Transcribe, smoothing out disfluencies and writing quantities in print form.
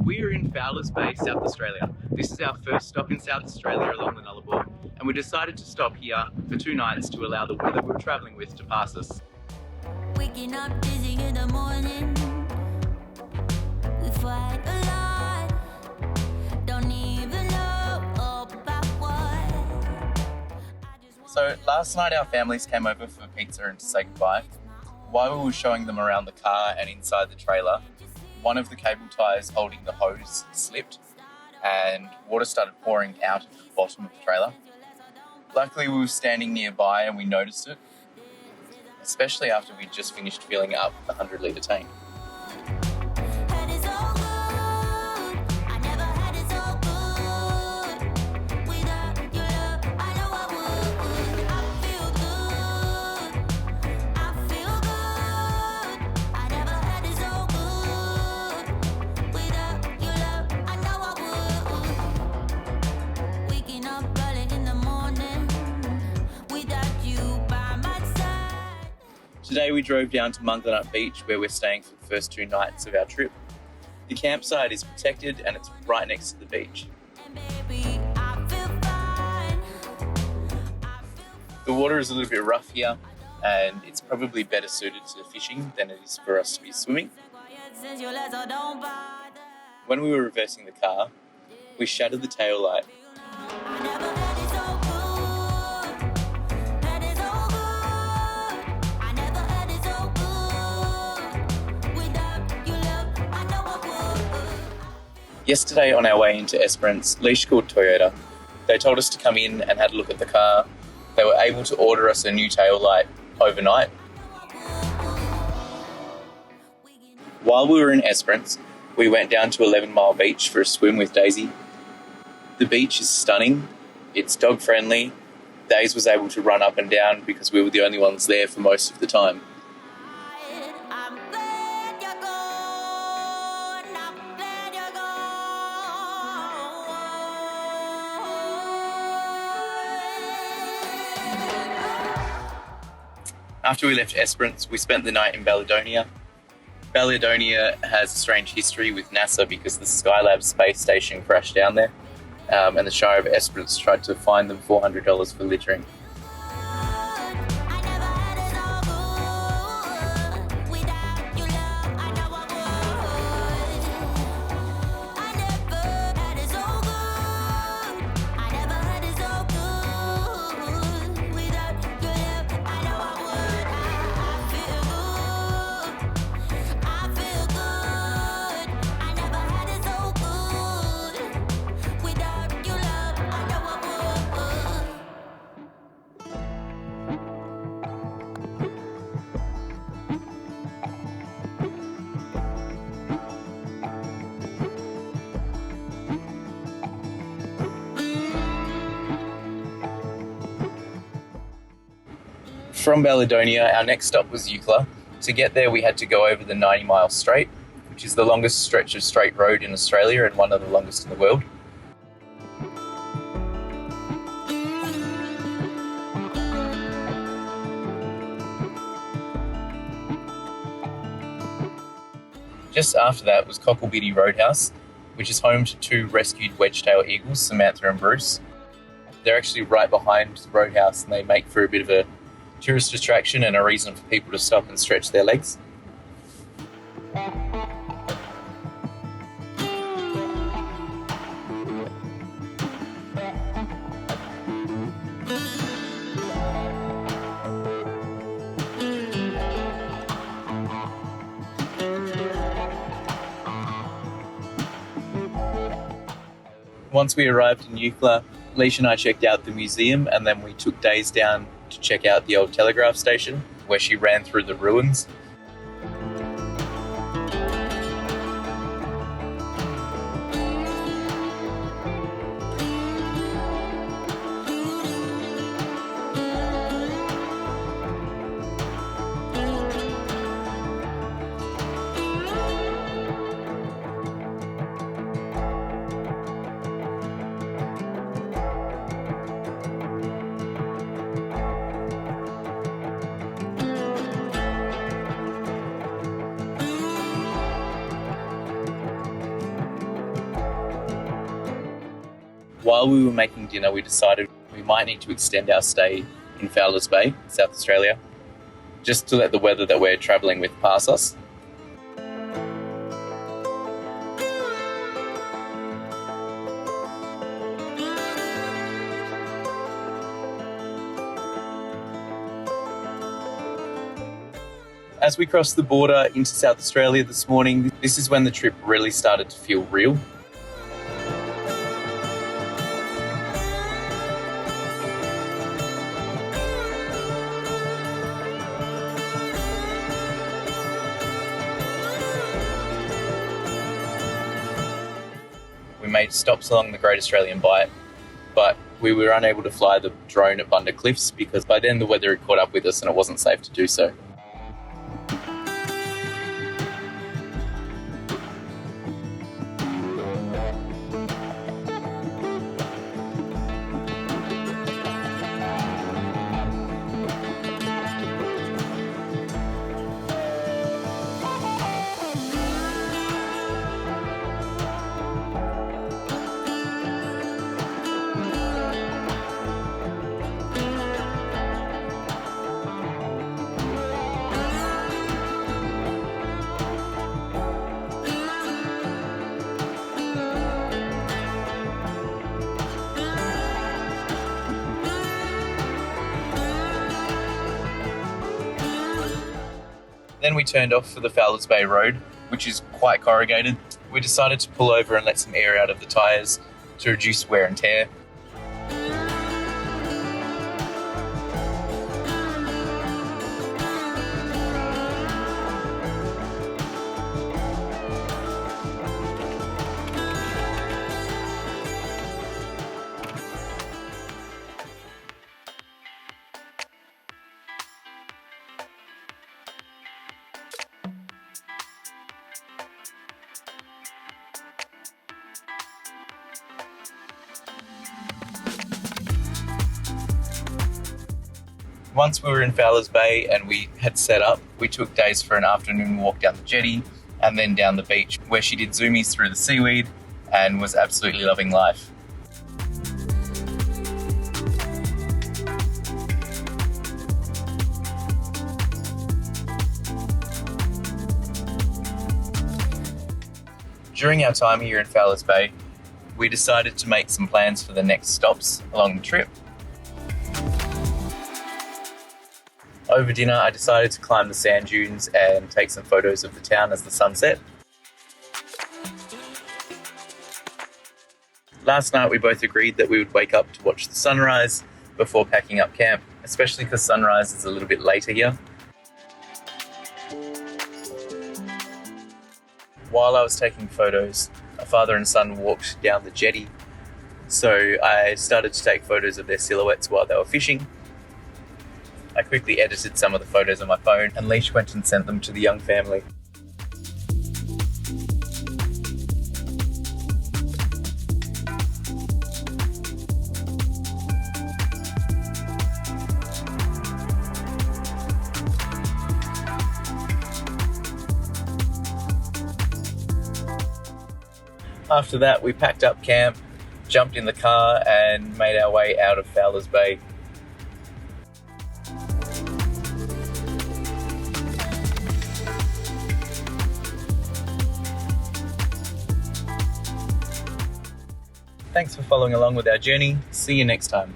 We're in Fowlers Bay, South Australia. This is our first stop in South Australia along the Nullarbor, and we decided to stop here for 2 nights to allow the weather we're travelling with to pass us. Waking up dizzy in the morning, we fight a lot, don't even know about what. So last night our families came over for pizza and to say goodbye. While we were showing them around the car and inside the trailer, one of the cable ties holding the hose slipped and water started pouring out of the bottom of the trailer. Luckily we were standing nearby and we noticed it, especially after we'd just finished filling up the 100-litre tank. Today we drove down to Munglinup Beach where we're staying for the first 2 nights of our trip. The campsite is protected and it's right next to the beach. The water is a little bit rough here and it's probably better suited to fishing than it is for us to be swimming. When we were reversing the car, we shattered the tail light. Yesterday on our way into Esperance, Leash called Toyota. They told us to come in and had a look at the car. They were able to order us a new tail light overnight. While we were in Esperance, we went down to 11 Mile Beach for a swim with Daisy. The beach is stunning, it's dog friendly. Daisy was able to run up and down because we were the only ones there for most of the time. After we left Esperance, we spent the night in Baledonia. Baledonia has a strange history with NASA because the Skylab space station crashed down there, and the Shire of Esperance tried to fine them $400 for littering. From Baledonia, our next stop was Zula. To get there, we had to go over the 90-mile straight, which is the longest stretch of straight road in Australia and one of the longest in the world. Just after that was Cocklebiddy Roadhouse, which is home to 2 rescued wedge-tail eagles, Samantha and Bruce. They're actually right behind the roadhouse and they make for a bit of a tourist attraction and a reason for people to stop and stretch their legs. Once we arrived in Zula, Leash and I checked out the museum and then we took Days down to check out the old telegraph station where she ran through the ruins. While we were making dinner, we decided we might need to extend our stay in Fowlers Bay, South Australia, just to let the weather that we're travelling with pass us. As we crossed the border into South Australia this morning, this is when the trip really started to feel real. We made stops along the Great Australian Bight, but we were unable to fly the drone at Bunda Cliffs because by then the weather had caught up with us and it wasn't safe to do so. Then we turned off for the Fowlers Bay Road, which is quite corrugated. We decided to pull over and let some air out of the tyres to reduce wear and tear. Once we were in Fowlers Bay and we had set up, we took Days for an afternoon walk down the jetty and then down the beach, where she did zoomies through the seaweed and was absolutely loving life. During our time here in Fowlers Bay, we decided to make some plans for the next stops along the trip. Over dinner, I decided to climb the sand dunes and take some photos of the town as the sun set. Last night, we both agreed that we would wake up to watch the sunrise before packing up camp, especially because sunrise is a little bit later here. While I was taking photos, a father and son walked down the jetty, so I started to take photos of their silhouettes while they were fishing. I quickly edited some of the photos on my phone and Leash went and sent them to the young family. After that, we packed up camp, jumped in the car and made our way out of Fowlers Bay. Thanks for following along with our journey. See you next time.